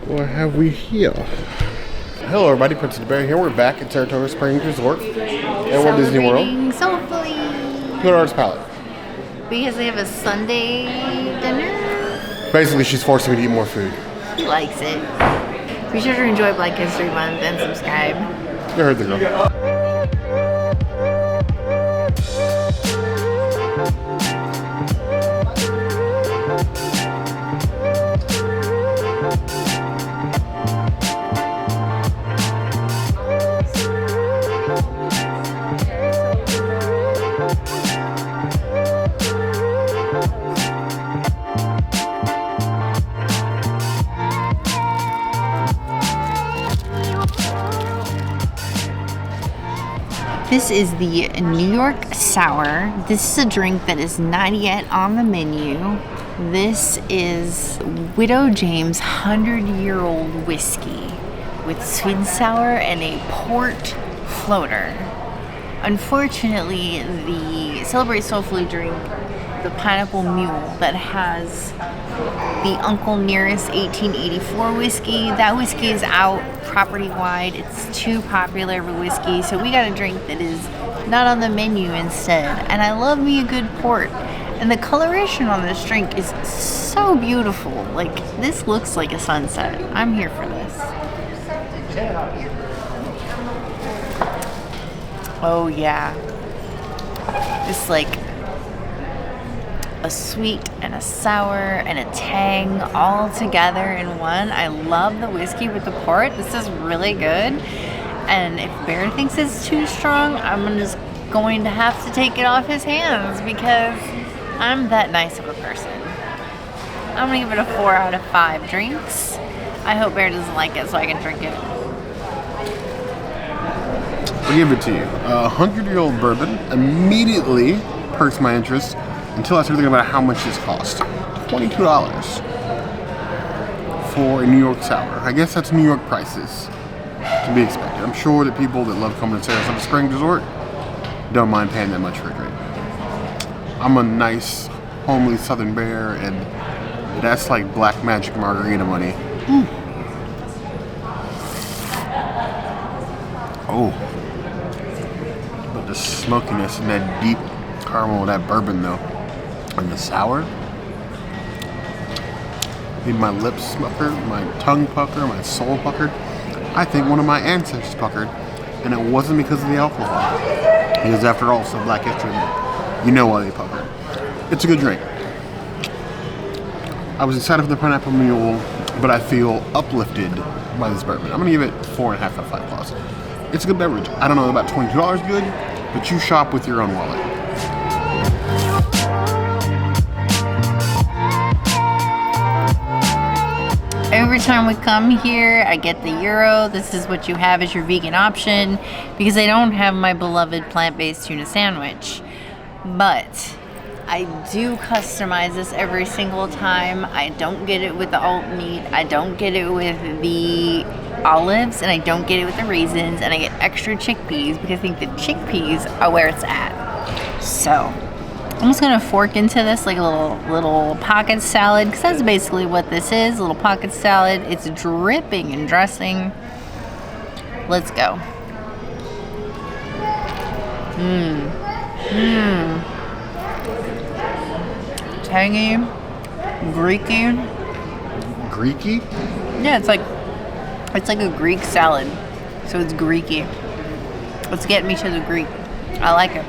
What have we here? Hello everybody, Prince of the Bear here. We're back at Saratoga Springs Resort at Walt Disney World. Soulfully. Good artist palette. Because they have a Sunday dinner. Basically, she's forcing me to eat more food. He likes it. Be sure to enjoy Black History Month and subscribe. You heard the girl. This is the New York Sour. This is a drink that is not yet on the menu. This is Widow James 100-year-old whiskey with sweet and sour and a port floater. Unfortunately, the Celebrate Soulfully drink, the Pineapple Mule that has the Uncle Nearest 1884 whiskey, that whiskey is out property-wide. It's too popular of a whiskey, so we got a drink that is not on the menu instead. And I love me a good port. And the coloration on this drink is so beautiful. Like, this looks like a sunset. I'm here for this. Oh yeah. It's like a sweet and a sour and a tang all together in one. I love the whiskey with the port. This is really good. And if Bear thinks it's too strong, I'm just going to have to take it off his hands because I'm that nice of a person. I'm gonna give it a 4 out of 5 drinks. I hope Bear doesn't like it so I can drink it. I'll give it to you. 100-year-old bourbon immediately perks my interest until I started thinking about how much this cost. $22 for a New York sour. I guess that's New York prices to be expected. I'm sure that people that love coming to Saratoga Springs Resort don't mind paying that much for a drink. I'm a nice, homely Southern bear, and that's like black magic margarita money. Oh. But the smokiness and that deep caramel of that bourbon though. And the sour made my lips pucker, my tongue pucker, my soul puckered. I think one of my ancestors puckered, and it wasn't because of the alcohol. Because after all, so Black History Month, you know why they puckered. It's a good drink. I was excited for the Pineapple Mule, but I feel uplifted by this bourbon. I'm gonna give it 4.5 out of 5 plus. It's a good beverage. I don't know about $22 good, but you shop with your own wallet. Every time we come here, I get the gyro. This is what you have as your vegan option because I don't have my beloved plant-based tuna sandwich. But I do customize this every single time. I don't get it with the alt meat. I don't get it with the olives, and I don't get it with the raisins, and I get extra chickpeas because I think the chickpeas are where it's at. So I'm just gonna fork into this like a little pocket salad because that's basically what this is, a little pocket salad. It's dripping in dressing. Let's go. Tangy, Greeky. Greeky? Yeah, it's like a Greek salad, so it's Greeky. Let's get me to the Greek. I like it.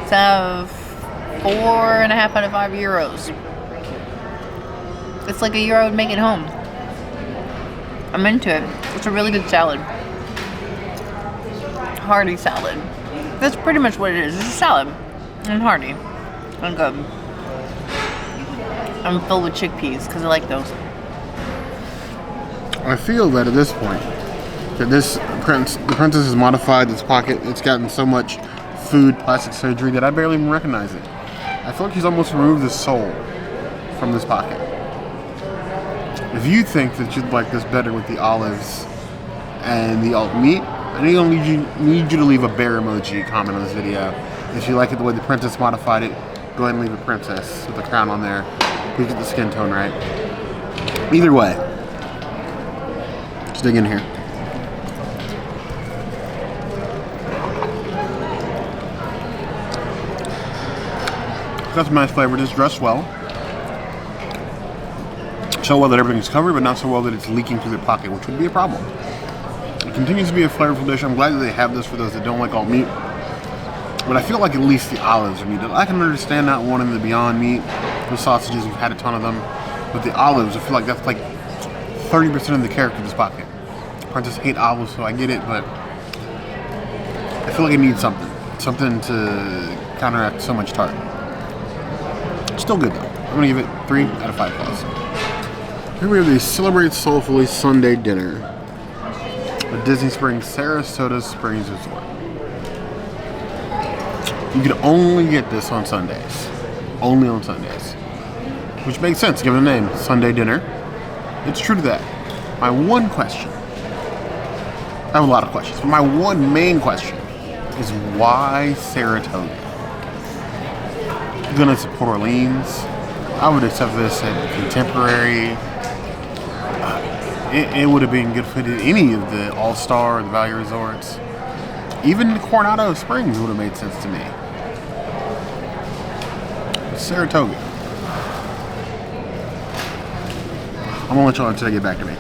So 4.5 out of 5 euros. It's like a gyro would make it home. I'm into it. It's a really good salad. Hearty salad. That's pretty much what it is. It's a salad. And hearty. And good. I'm filled with chickpeas because I like those. I feel that at this point, that the princess has modified this pocket. It's gotten so much food plastic surgery that I barely even recognize it. I feel like he's almost removed the soul from this pocket. If you think that you'd like this better with the olives and the alt meat, I need you to leave a bear emoji comment on this video. If you like it the way the princess modified it, go ahead and leave a princess with a crown on there. Please get the skin tone right. Either way, Let's dig in here. Got some nice flavor. It's dressed well. So well that everything's covered, but not so well that it's leaking through the pocket, which would be a problem. It continues to be a flavorful dish. I'm glad that they have this for those that don't like all meat. But I feel like at least the olives are needed. I can understand not wanting the Beyond Meat. The sausages, we've had a ton of them. But the olives, I feel like that's like 30% of the character of this pocket. Princess hate olives, so I get it, but I feel like it needs something. Something to counteract so much tart. Still good though. I'm gonna give it 3 out of 5 plus. Here we have the Celebrate Soulfully Sunday Dinner at Disney Springs, Saratoga Springs Resort. You can only get this on Sundays. Only on Sundays. Which makes sense given the name, Sunday Dinner. It's true to that. My one question, I have a lot of questions, but my one main question is why Saratoga? Gonna to Port Orleans. I would accept this at Contemporary. It would have been good for any of the All-Star, the Value Resorts. Even Coronado Springs would have made sense to me. Saratoga. I'm gonna let y'all until they get back to me.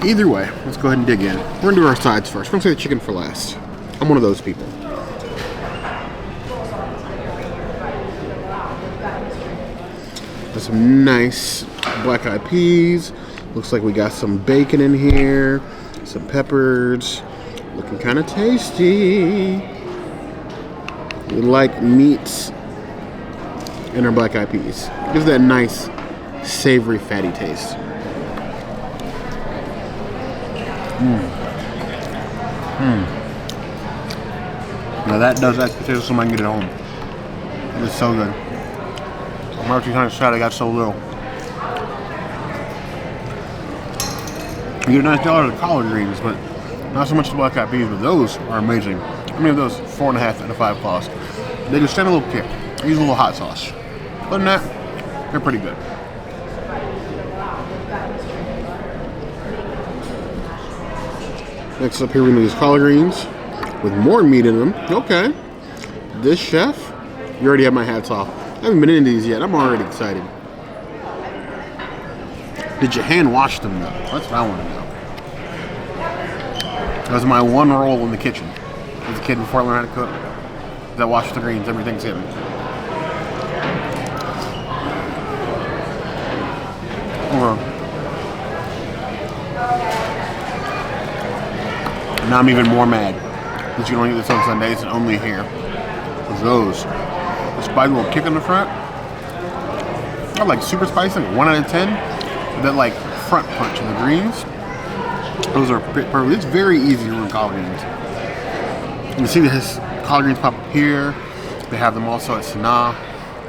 Either way, let's go ahead and dig in. We're gonna do our sides first. We're gonna save the chicken for last. I'm one of those people. There's some nice black-eyed peas. Looks like we got some bacon in here, some peppers. Looking kind of tasty. We like meats in our black-eyed peas. Gives that nice, savory, fatty taste. Now that does that potato so I can get it home. It's so good. I'm actually kind of sad I got so little. You get a nice dollar of the collard greens, but not so much the black eyed peas, but those are amazing. How many of those? 4.5 out of 5 cost. They just stand a little kick. I use a little hot sauce. Other than that, they're pretty good. Next up here we have these collard greens with more meat in them. Okay. This chef, you already have my hats off. I haven't been into these yet. I'm already excited. Did you hand wash them though? That's what I want to know. That was my one role in the kitchen as a kid before I learned how to cook. That washed the greens every Thanksgiving. Now I'm even more mad that you don't get this on Sundays and only here. Because those, the spicy little kick in the front, I like super spicy, like 1 out of 10. That like front punch in the greens, those are perfect. It's very easy to run collard greens. You can see this collard greens pop up here. They have them also at Sanaa.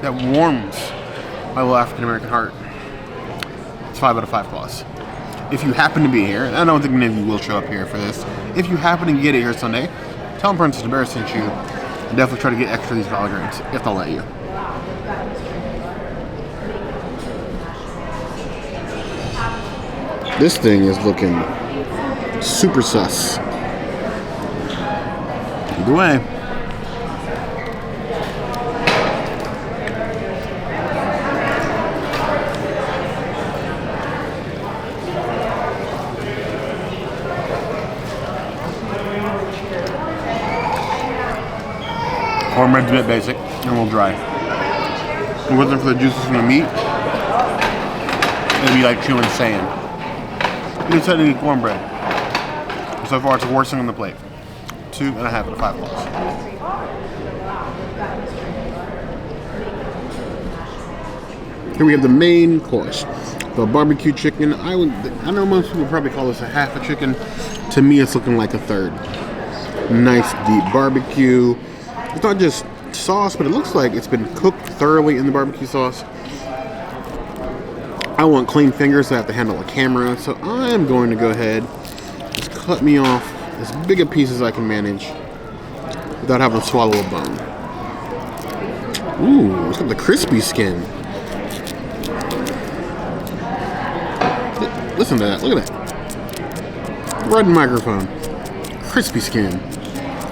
That warms my little African American heart. It's 5 out of 5 plus. If you happen to be here, and I don't think many of you will show up here for this, if you happen to get it here Sunday, tell them Princess Bear sent you, and definitely try to get extra of these collard greens if they'll let you. This thing is looking super sus. Either way. Cornbread's a bit basic and a little dry. If it wasn't for the juices from the meat, it'd be like chewing sand. You just had to eat cornbread. So far, it's the worst thing on the plate. 2.5 out of 5 plus. Here we have the main course, the barbecue chicken. I know most people probably call this a half a chicken. To me, it's looking like a third. Nice deep barbecue. It's not just sauce, but it looks like it's been cooked thoroughly in the barbecue sauce. I want clean fingers, so I have to handle a camera, so I'm going to go ahead, just cut me off as big a piece as I can manage without having to swallow a bone. Ooh, it's got the crispy skin. Listen to that, look at that. Red microphone. Crispy skin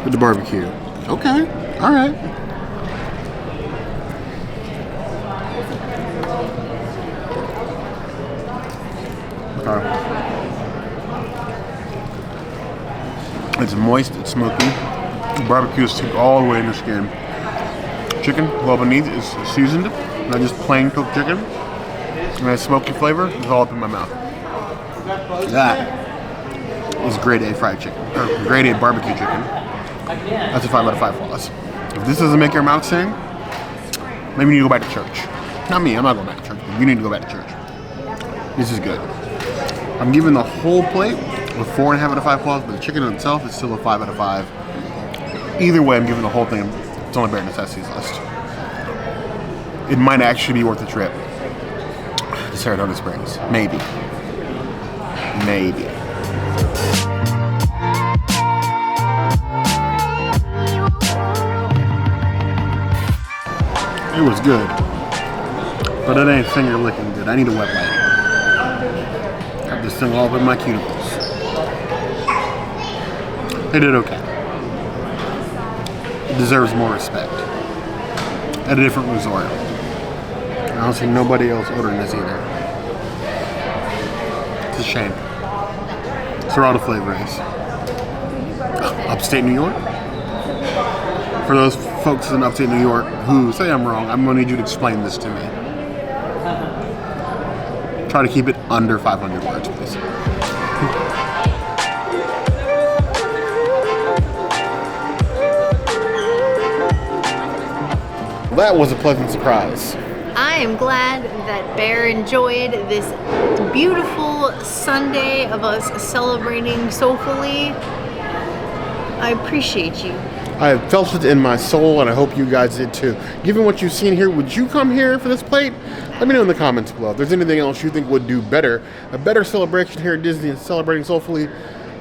with the barbecue. Okay, alright. It's moist, it's smoky. The barbecue is cooked all the way in the skin. Chicken, well beneath, is seasoned. Not just plain cooked chicken. And that smoky flavor is all up in my mouth. That is grade A fried chicken, or grade A barbecue chicken. That's a 5 out of 5 flawless. If this doesn't make your mouth sing, maybe you need to go back to church. Not me, I'm not going back to church, but you need to go back to church. This is good. I'm giving the whole plate a 4.5 out of 5 flawless, but the chicken itself is still a 5 out of 5. Either way, I'm giving the whole thing, it's only bare necessities list. It might actually be worth the trip to Saratoga Springs. Maybe. Maybe. It was good, but it ain't finger licking good. I need a wet wipe. Got this thing all up in my cuticles. They did okay. It deserves more respect. At a different resort. I don't see nobody else ordering this either. It's a shame. So where all the flavor is. Upstate New York? For those folks in upstate New York who say I'm wrong, I'm going to need you to explain this to me. Try to keep it under 500 words, please. That was a pleasant surprise. I am glad that Bear enjoyed this beautiful Sunday of us celebrating Soulfully. I appreciate you. I have felt it in my soul, and I hope you guys did too. Given what you've seen here, would you come here for this plate? Let me know in the comments below. If there's anything else you think would do better, a better celebration here at Disney and celebrating Soulfully,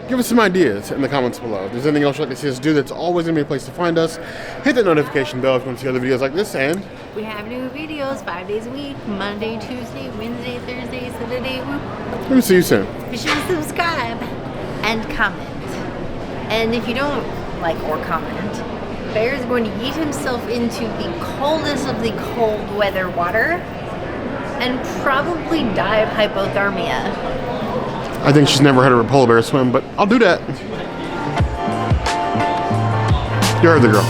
give us some ideas in the comments below. If there's anything else you'd like to see us do, that's always going to be a place to find us. Hit that notification bell if you want to see other videos like this, and we have new videos 5 days a week, Monday, Tuesday, Wednesday, Thursday, Saturday. Let me see you soon. Be sure to subscribe and comment. And if you don't like or comment, Bear is going to yeet himself into the coldest of the cold weather water and probably die of hypothermia. I think she's never heard of a polar bear swim, but I'll do that. You heard the girl.